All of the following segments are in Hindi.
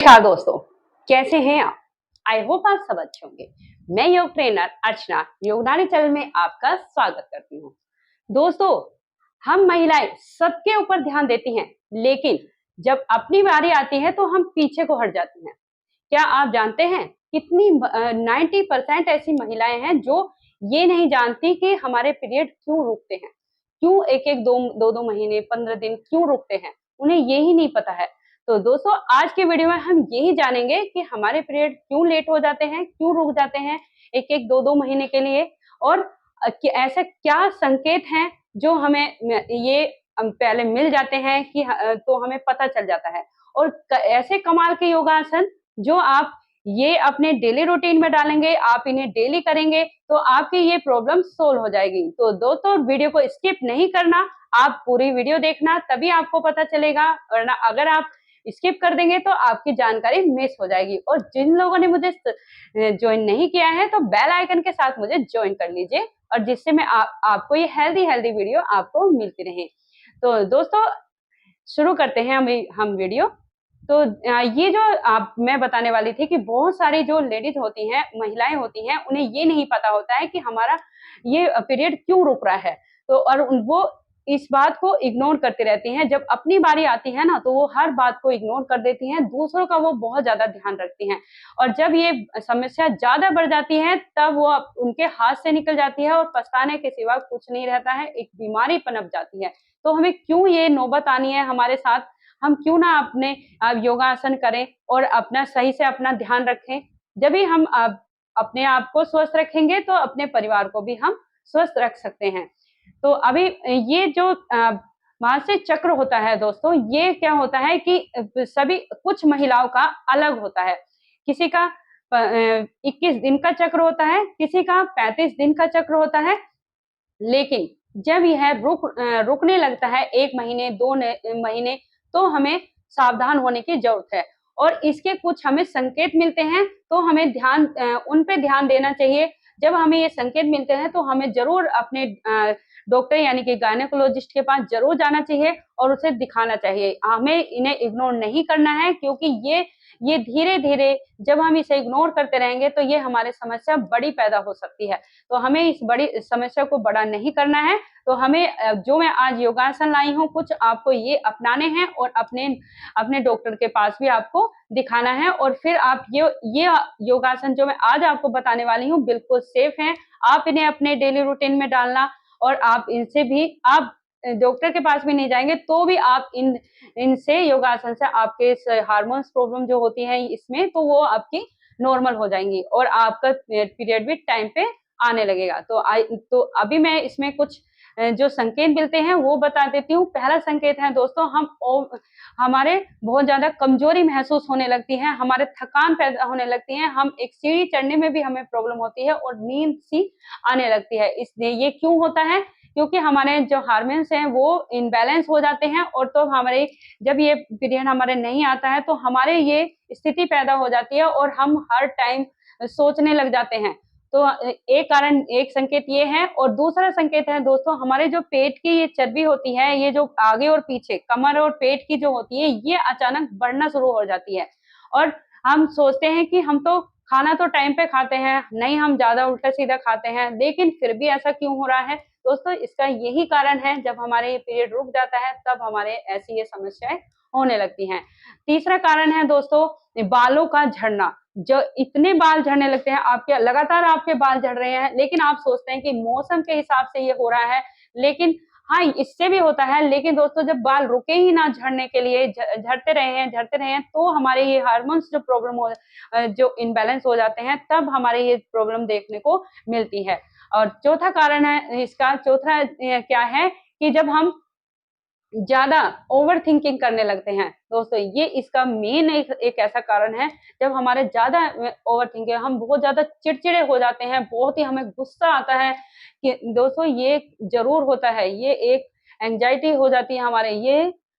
नमस्कार दोस्तों, कैसे हैं आप? आई होप आप सब अच्छे होंगे। मैं योग ट्रेनर अर्चना योगदानी चैनल में आपका स्वागत करती हूँ। दोस्तों, हम महिलाएं सबके ऊपर ध्यान देती हैं, लेकिन जब अपनी बारी आती है तो हम पीछे को हट जाती हैं। क्या आप जानते हैं कितनी 90% ऐसी महिलाएं हैं जो ये नहीं जानती कि हमारे पीरियड क्यों रुकते हैं, क्यों एक एक दो दो महीने 15 दिन क्यों रुकते हैं, उन्हें यही नहीं पता है। तो दोस्तों, आज के वीडियो में हम यही जानेंगे कि हमारे पीरियड क्यों लेट हो जाते हैं, क्यों रुक जाते हैं एक एक दो दो महीने के लिए, और ऐसे क्या संकेत हैं जो हमें ये पहले मिल जाते हैं कि तो हमें पता चल जाता है। और ऐसे कमाल के योगासन जो आप ये अपने डेली रूटीन में डालेंगे, आप इन्हें डेली करेंगे तो आपकी ये प्रॉब्लम सोल्व हो जाएगी। तो दोस्तों, वीडियो को स्किप नहीं करना, आप पूरी वीडियो देखना, तभी आपको पता चलेगा, वरना अगर आप स्किप कर देंगे तो आपकी जानकारी मिस हो जाएगी। और जिन लोगों ने मुझे ज्वाइन नहीं किया है तो बेल आइकन के साथ मुझे ज्वाइन कर लीजिए, और जिससे मैं आपको ये हेल्दी वीडियो आपको मिलती रहे। तो दोस्तों, शुरू करते हैं हम वीडियो। तो ये जो आप मैं बताने वाली थी कि बहुत सारी जो लेडीज होती हैं, महिलाएं होती हैं, उन्हें ये नहीं पता होता है कि हमारा ये पीरियड क्यों रुक रहा है। तो और वो इस बात को इग्नोर करती रहती हैं। जब अपनी बारी आती है ना, तो वो हर बात को इग्नोर कर देती हैं, दूसरों का वो बहुत ज्यादा ध्यान रखती हैं। और जब ये समस्या ज्यादा बढ़ जाती है, तब वो उनके हाथ से निकल जाती है और पछताने के सिवा कुछ नहीं रहता है, एक बीमारी पनप जाती है। तो हमें क्यों ये नौबत आनी है हमारे साथ? हम क्यों ना अपने योगासन करें और अपना सही से अपना ध्यान रखें। जब भी हम अपने आप को स्वस्थ रखेंगे तो अपने परिवार को भी हम स्वस्थ रख सकते हैं। तो अभी ये जो मासिक चक्र होता है दोस्तों, ये क्या होता है कि सभी कुछ महिलाओं का अलग होता है। किसी का 21 दिन का चक्र होता है, किसी का 35 दिन का चक्र होता है। लेकिन जब यह रुकने लगता है 1 महीने 2 महीने, तो हमें सावधान होने की जरूरत है। और इसके कुछ हमें संकेत मिलते हैं, तो हमें उन पे ध्यान देना चाहिए। जब हमें ये संकेत मिलते हैं तो हमें जरूर अपने डॉक्टर यानी कि गायनेकोलॉजिस्ट के पास जरूर जाना चाहिए और उसे दिखाना चाहिए। हमें इन्हें इग्नोर नहीं करना है, क्योंकि ये धीरे-धीरे जब हम इसे इग्नोर करते रहेंगे तो ये हमारे समस्या बड़ी पैदा हो सकती है। तो हमें इस बड़ी समस्या को बड़ा नहीं करना है। तो हमें जो मैं आज योगासन लाई हूँ, कुछ आपको ये अपनाने हैं और अपने अपने डॉक्टर के पास भी आपको दिखाना है। और फिर आप ये योगासन जो मैं आज आपको बताने वाली हूँ बिल्कुल सेफ हैं। आप इन्हें अपने डेली रूटीन में डालना, और आप इनसे भी आप डॉक्टर के पास भी नहीं जाएँगे तो भी आप इनसे योगासन से आपके हार्मोन्स प्रॉब्लम जो होती है इसमें, तो वो आपकी नॉर्मल हो जाएँगी और आपका पीरियड भी टाइम पे आने लगेगा। तो अभी मैं इसमें कुछ जो संकेत मिलते हैं वो बता देती हूँ। पहला संकेत है दोस्तों, हमारे बहुत ज़्यादा कमज़ोरी महसूस होने लगती है, हमारे थकान पैदा होने लगती है, हम एक सीढ़ी चढ़ने में भी हमें प्रॉब्लम होती है और नींद सी आने लगती है। इसलिए ये क्यों होता है? क्योंकि हमारे जो हार्मोन्स हैं वो इम्बैलेंस हो जाते हैं, और तो हमारे जब ये पीरियड हमारे नहीं आता है तो हमारे ये स्थिति पैदा हो जाती है और हम हर टाइम सोचने लग जाते हैं। तो एक संकेत ये है। और दूसरा संकेत है दोस्तों, हमारे जो पेट की ये चर्बी होती है, ये जो आगे और पीछे कमर और पेट की जो होती है, ये अचानक बढ़ना शुरू हो जाती है। और हम सोचते हैं कि हम तो खाना तो टाइम पे खाते हैं, नहीं हम ज़्यादा उल्टा-सीधा खाते हैं, लेकिन फिर भी ऐसा क्यों हो रहा है? दोस्तों, इसका यही कारण है, जब हमारे ये पीरियड रुक जाता है तब हमारे ऐसी ये समस्याएँ होने लगती हैं। तीसरा कारण है दोस्तों, बालों का झड़ना। जो इतने बाल झड़ने लगते हैं, आपके लगातार आपके बाल झड़ रहे हैं, लेकिन आप सोचते हैं कि मौसम के हिसाब से ये हो रहा है, लेकिन हाँ, इससे भी होता है। लेकिन दोस्तों, जब बाल रुके ही ना झड़ने के लिए, झड़ते रहे हैं, तो हमारे ये हार्मोन्स जो जो इम्बैलेंस हो जाते हैं, तब हमारे ये प्रॉब्लम देखने को मिलती है। और चौथा कारण है इसका, चौथा क्या है कि जब हम ज़्यादा ओवरथिंकिंग करने लगते हैं। दोस्तों, ये इसका मेन एक ऐसा कारण है। जब हमारे ज़्यादा ओवरथिंकिंग, हम बहुत ज़्यादा चिड़चिड़े हो जाते हैं, बहुत ही हमें गुस्सा आता है कि दोस्तों ये ज़रूर होता है, ये एक एंग्ज़ायटी हो जाती है हमारे,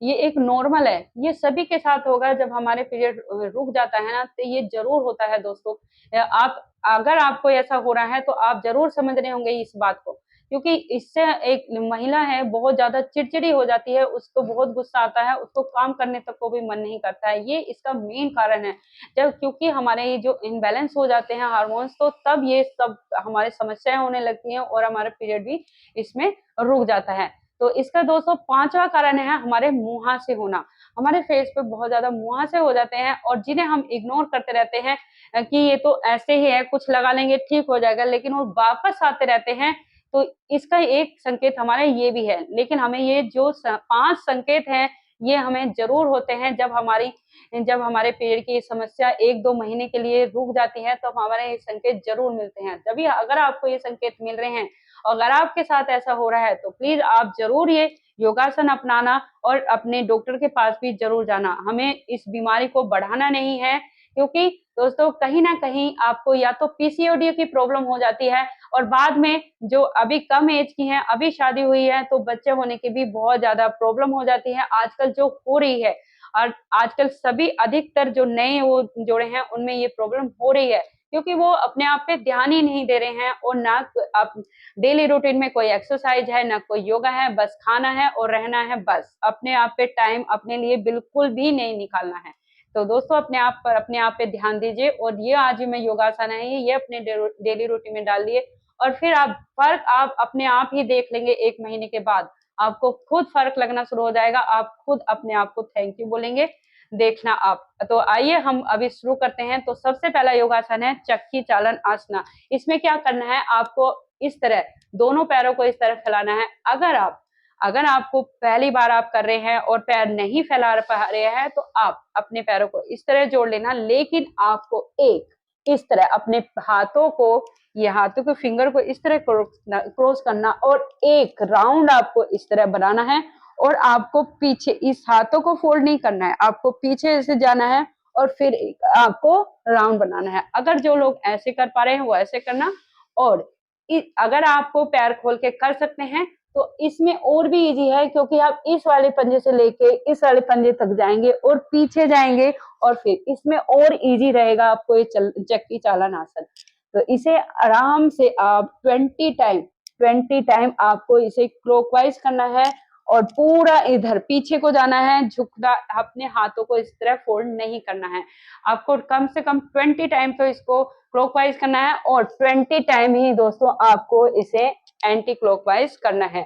ये एक नॉर्मल है। ये सभी के साथ होगा जब हमारे पीरियड रुक जाता है ना, तो ये ज़रूर होता है दोस्तों। आप अगर आपको ऐसा हो रहा है तो आप ज़रूर समझ रहे होंगे इस बात को। क्योंकि इससे एक महिला है बहुत ज्यादा चिड़चिड़ी हो जाती है, उसको बहुत गुस्सा आता है, उसको काम करने तक को भी मन नहीं करता है। ये इसका मेन कारण है। जब क्योंकि हमारे ये जो इनबैलेंस हो जाते हैं हार्मोन्स, तो तब ये सब हमारे समस्याएं होने लगती हैं और हमारा पीरियड भी इसमें रुक जाता है। तो इसका दोस्तों पांचवा कारण है हमारे मुहासे होना। हमारे फेस पे बहुत ज्यादा मुहासे हो जाते हैं और जिन्हें हम इग्नोर करते रहते हैं कि ये तो ऐसे ही है, कुछ लगा लेंगे ठीक हो जाएगा, लेकिन वो वापस आते रहते हैं। तो इसका एक संकेत हमारा ये भी है। लेकिन हमें ये जो 5 संकेत हैं, ये हमें जरूर होते हैं जब हमारे पीरियड की समस्या 1-2 महीने के लिए रुक जाती है, तो हमारे ये संकेत जरूर मिलते हैं। तभी अगर आपको ये संकेत मिल रहे हैं और अगर आपके साथ ऐसा हो रहा है, तो प्लीज आप जरूर ये योगासन अपनाना और अपने डॉक्टर के पास भी जरूर जाना। हमें इस बीमारी को बढ़ाना नहीं है, क्योंकि दोस्तों कहीं ना कहीं आपको या तो पीसीओडी की प्रॉब्लम हो जाती है और बाद में जो अभी कम एज की हैं, अभी शादी हुई है, तो बच्चे होने की भी बहुत ज्यादा प्रॉब्लम हो जाती है आजकल जो हो रही है। और आजकल सभी अधिकतर जो नए वो जोड़े हैं उनमें ये प्रॉब्लम हो रही है, क्योंकि वो अपने आप पे ध्यान ही नहीं दे रहे हैं और ना आप डेली रूटीन में कोई एक्सरसाइज है, ना कोई योगा है, बस खाना है और रहना है, बस अपने आप पे टाइम अपने लिए बिल्कुल भी नहीं निकालना है। तो दोस्तों अपने आप पे ध्यान दीजिए और ये आज मैं योगासन है ये अपने डेली रूटीन में डाल दिए और फिर आप अपने आप ही देख लेंगे। 1 महीने के बाद आपको खुद फर्क लगना शुरू हो जाएगा, आप खुद अपने आप को थैंक यू बोलेंगे, देखना आप। तो आइए हम अभी शुरू करते हैं। तो सबसे पहला योगासन है चक्की चालन आसना। इसमें क्या करना है, आपको इस तरह दोनों पैरों को इस तरह फैलाना है। अगर आपको पहली बार आप कर रहे हैं और पैर नहीं फैला पा रहे हैं, तो आप अपने पैरों को इस तरह जोड़ लेना, लेकिन आपको इस तरह अपने हाथों के फिंगर को इस तरह क्रॉस करना और एक राउंड आपको इस तरह बनाना है। और आपको पीछे इस हाथों को फोल्ड नहीं करना है, आपको पीछे से जाना है और फिर आपको राउंड बनाना है। अगर जो लोग ऐसे कर पा रहे हैं वो ऐसे करना, और अगर आपको पैर खोल के कर सकते हैं तो इसमें और भी इजी है, क्योंकि आप इस वाले पंजे से लेके इस वाले पंजे तक जाएंगे और पीछे जाएंगे और फिर इसमें और इजी रहेगा आपको ये चक्की चालन आसन। तो इसे आराम से आप 20 टाइम आपको इसे क्लॉकवाइज करना है और पूरा इधर पीछे को जाना है, झुकना, अपने हाथों को इस तरह फोल्ड नहीं करना है। आपको कम से कम 20 टाइम तो इसको क्लॉकवाइज करना है और 20 टाइम ही दोस्तों आपको इसे एंटी क्लॉकवाइज करना है।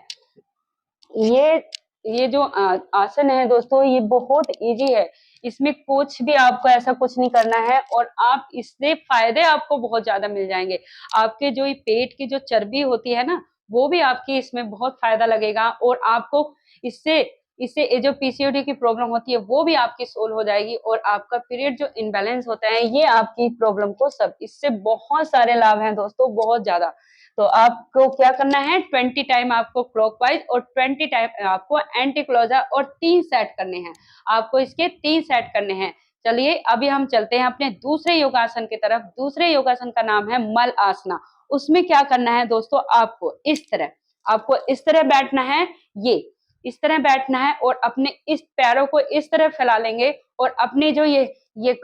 ये जो आसन है दोस्तों, ये बहुत इजी है। इसमें कुछ भी आपको ऐसा कुछ नहीं करना है और आप इससे फायदे आपको बहुत ज्यादा मिल जाएंगे। आपके जो ये पेट की जो चर्बी होती है ना, वो भी आपकी इसमें बहुत फायदा लगेगा और आपको इससे इससे ये जो पीसीओडी की प्रॉब्लम होती है वो भी आपकी सोल्व हो जाएगी और आपका पीरियड जो इनबैलेंस होता है ये आपकी प्रॉब्लम को सब इससे बहुत सारे लाभ हैं दोस्तों, बहुत ज्यादा। तो आपको क्या करना है, 20 टाइम आपको क्लॉकवाइज और 20 टाइम आपको एंटी क्लोजर और 3 सेट करने हैं। आपको इसके 3 सेट करने हैं। चलिए अभी हम चलते हैं अपने दूसरे योगासन की तरफ। दूसरे योगासन का नाम है मल आसना। उसमें क्या करना है दोस्तों, आपको इस तरह बैठना है, ये इस तरह बैठना है और अपने इस पैरों को इस तरह फैला लेंगे और अपने जो ये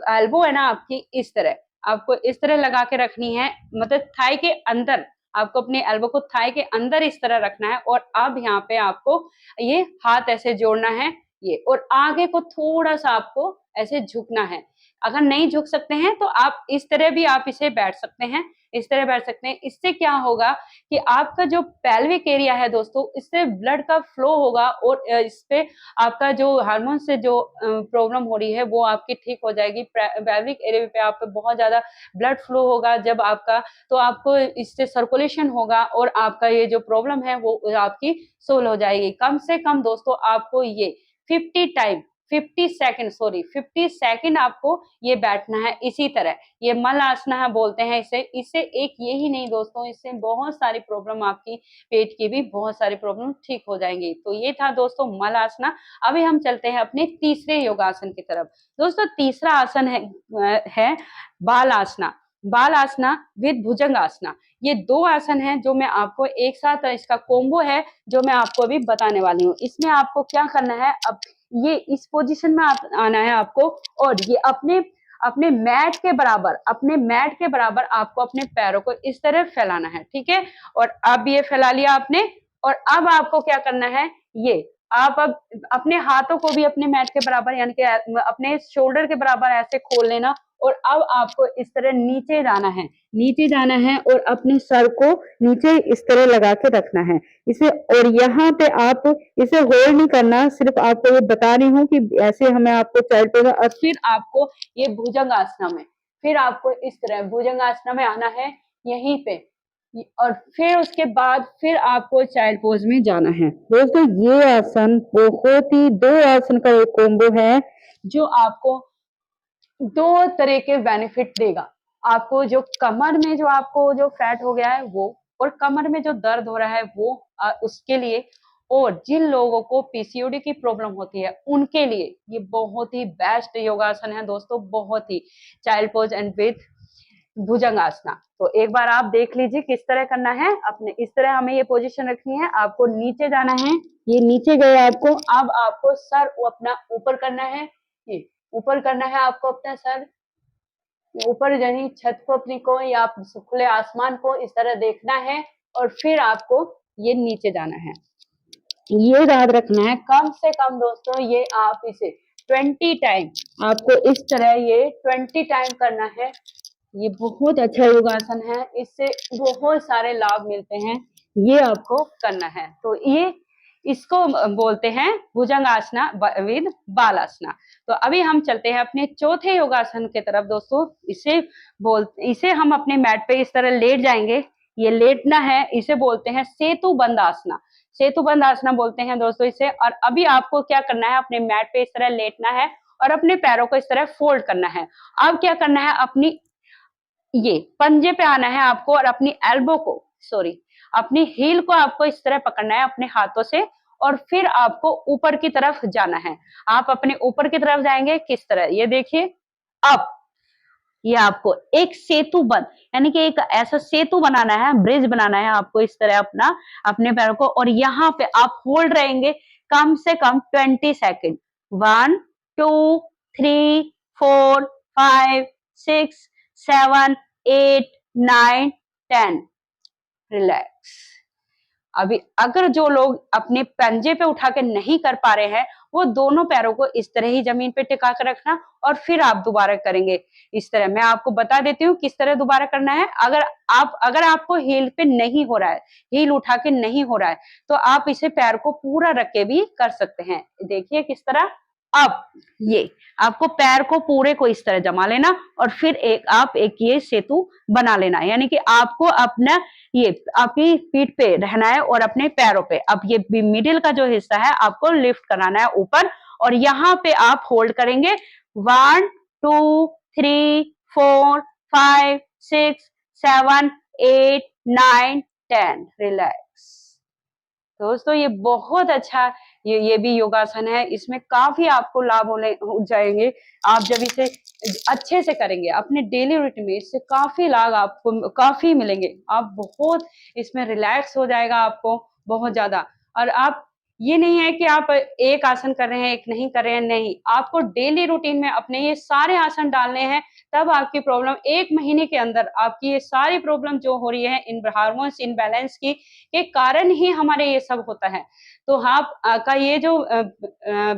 एल्बो है ना आपकी, इस तरह आपको इस तरह लगा के रखनी है, मतलब थाई के अंदर। आपको अपने एल्बो को थाई के अंदर इस तरह रखना है और अब यहाँ पे आपको ये हाथ ऐसे जोड़ना है ये, और आगे को थोड़ा सा आपको ऐसे झुकना है। अगर नहीं झुक सकते हैं तो आप इस तरह भी आप इसे बैठ सकते हैं, इस तरह बैठ सकते हैं। इससे क्या होगा कि आपका जो पेल्विक एरिया है दोस्तों, इससे ब्लड का फ्लो होगा और इस पे आपका जो हार्मोन से जो प्रॉब्लम हो रही है वो आपकी ठीक हो जाएगी। पेल्विक एरिया पे आप बहुत ज्यादा ब्लड फ्लो होगा जब आपका, तो आपको इससे सर्कुलेशन होगा और आपका ये जो प्रॉब्लम है वो आपकी सोल्व हो जाएगी। कम से कम दोस्तों आपको ये 50 सेकंड आपको ये बैठना है इसी तरह। ये मल आसना बोलते हैं इसे। इससे एक यही नहीं दोस्तों, इससे बहुत सारी प्रॉब्लम आपकी पेट की भी बहुत सारी प्रॉब्लम ठीक हो जाएंगी। तो ये था दोस्तों मल आसना। अभी हम चलते हैं अपने तीसरे योगासन की तरफ। दोस्तों तीसरा आसन है बाल आसना। बाल आसना विद भुजंग आसना। ये 2 आसन हैं जो मैं आपको एक साथ, इसका कॉम्बो है जो मैं आपको अभी बताने वाली हूँ। इसमें आपको क्या करना है, अब ये इस पोजीशन में आना है आपको और ये अपने अपने मैट के बराबर आपको अपने पैरों को इस तरह फैलाना है, ठीक है। और अब ये फैला लिया आपने, और अब आपको क्या करना है, ये आप अब अपने हाथों को भी अपने मैट के बराबर यानी कि अपने शोल्डर के बराबर ऐसे खोल लेना, और अब आपको इस तरह नीचे जाना है और अपने सर को नीचे इस तरह लगा के रखना है इसे। और यहाँ पे आप इसे होल्ड नहीं करना, सिर्फ आपको ये बता रही हूँ कि ऐसे हमें आपको चाइल्ड पोज, और फिर आपको ये भुजंगासना में, फिर आपको इस तरह भुजंगासना में आना है यहीं पे, और फिर उसके बाद फिर आपको चाइल्ड पोज में जाना है। दोस्तों ये आसन बहुत ही, दो आसन का एक कॉम्बो है जो आपको दो तरह के बेनिफिट देगा। आपको जो कमर में जो आपको जो फैट हो गया है वो, और कमर में जो दर्द हो रहा है वो, उसके लिए, और जिन लोगों को पीसीओडी की प्रॉब्लम होती है उनके लिए ये बहुत ही बेस्ट योगासन है दोस्तों, बहुत ही। Child pose and with Bhujangasana. तो एक बार आप देख लीजिए किस तरह करना है। अपने इस तरह हमें ये पोजीशन रखनी है, आपको नीचे जाना है, ये नीचे गए आपको, अब आपको सर अपना ऊपर करना है, ये ऊपर करना है आपको अपना सर ऊपर, यानी छत को अपनी को या खुले आसमान को इस तरह देखना है, और फिर आपको ये नीचे जाना है। ये याद रखना है कम से कम दोस्तों, ये आप इसे 20 टाइम, आपको इस तरह ये 20 टाइम करना है। ये बहुत अच्छा योगासन है, इससे बहुत सारे लाभ मिलते हैं, ये आपको करना है। तो ये इसको बोलते हैं भुजंगासना विद बालासना। तो अभी हम चलते हैं अपने चौथे योगासन की तरफ दोस्तों। इसे हम अपने मैट पे इस तरह लेट जाएंगे, ये लेटना है, इसे बोलते हैं सेतु बंद आसना। सेतु बंद आसना बोलते हैं दोस्तों इसे। और अभी आपको क्या करना है, अपने मैट पे इस तरह लेटना है और अपने पैरों को इस तरह फोल्ड करना है। अब क्या करना है, अपनी ये पंजे पे आना है आपको, और अपनी एल्बो को, सॉरी, अपनी हील को आपको इस तरह पकड़ना है अपने हाथों से, और फिर आपको ऊपर की तरफ जाना है। आप अपने ऊपर की तरफ जाएंगे किस तरह, ये देखिए। अब ये आपको एक सेतु बन, यानी कि एक ऐसा सेतु बनाना है, ब्रिज बनाना है आपको इस तरह अपना, अपने पैरों को, और यहाँ पे आप होल्ड रहेंगे कम से कम 20 सेकेंड। 1 2 3 4 5 6 7 8 9 10, रिलैक्स। अभी अगर जो लोग अपने पंजे पे उठा के नहीं कर पा रहे हैं, वो दोनों पैरों को इस तरह ही जमीन पे टिका कर रखना, और फिर आप दोबारा करेंगे इस तरह। मैं आपको बता देती हूँ किस तरह दोबारा करना है। अगर आपको हील पे नहीं हो रहा है, हील उठा के नहीं हो रहा है, तो आप इसे पैर को पूरा रख के भी कर सकते हैं। देखिए किस तरह। अब ये आपको पैर को पूरे को इस तरह जमा लेना, और फिर आप एक ये सेतु बना लेना, यानी कि आपको अपना ये आपकी पीठ पे रहना है और अपने पैरों पे। अब ये मिडिल का जो हिस्सा है आपको लिफ्ट कराना है ऊपर, और यहाँ पे आप होल्ड करेंगे 1 2 3 4 5 6 7 8 9 10, रिलैक्स। दोस्तों ये बहुत अच्छा, ये भी योगासन है, इसमें काफी आपको लाभ हो जाएंगे। आप जब इसे अच्छे से करेंगे अपने डेली रूटीन में, इससे काफी लाभ आपको काफी मिलेंगे। आप बहुत इसमें रिलैक्स हो जाएगा आपको बहुत ज्यादा। और आप, ये नहीं है कि आप एक आसन कर रहे हैं एक नहीं कर रहे हैं, नहीं, आपको डेली रूटीन में अपने ये सारे आसन डालने हैं, तब आपकी प्रॉब्लम 1 महीने के अंदर, आपकी ये सारी प्रॉब्लम जो हो रही है इन हार्मोन्स इनबैलेंस की के कारण ही हमारे ये सब होता है। तो आप का ये जो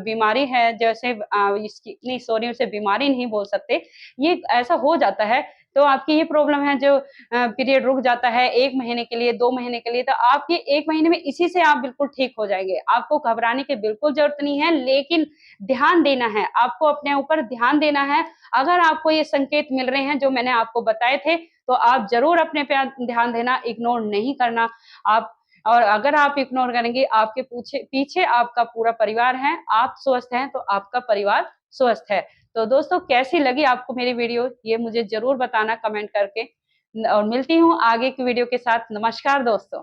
बीमारी है, जैसे इसकी नहीं, सॉरी, उसे बीमारी नहीं बोल सकते, ये ऐसा हो जाता है। तो आपकी ये प्रॉब्लम है जो पीरियड रुक जाता है 1 महीने के लिए, 2 महीने के लिए, तो आपके 1 महीने में इसी से आप बिल्कुल ठीक हो जाएंगे। आपको घबराने की बिल्कुल जरूरत नहीं है, लेकिन ध्यान देना है, आपको अपने ऊपर ध्यान देना है। अगर आपको ये संकेत मिल रहे हैं जो मैंने आपको बताए थे, तो आप जरूर अपने पे ध्यान देना, इग्नोर नहीं करना आप। और अगर आप इग्नोर करेंगे, आपके पीछे आपका पूरा परिवार है, आप स्वस्थ हैं तो आपका परिवार स्वस्थ है। तो दोस्तों कैसी लगी आपको मेरी वीडियो, ये मुझे जरूर बताना कमेंट करके, और मिलती हूँ आगे की वीडियो के साथ। नमस्कार दोस्तों।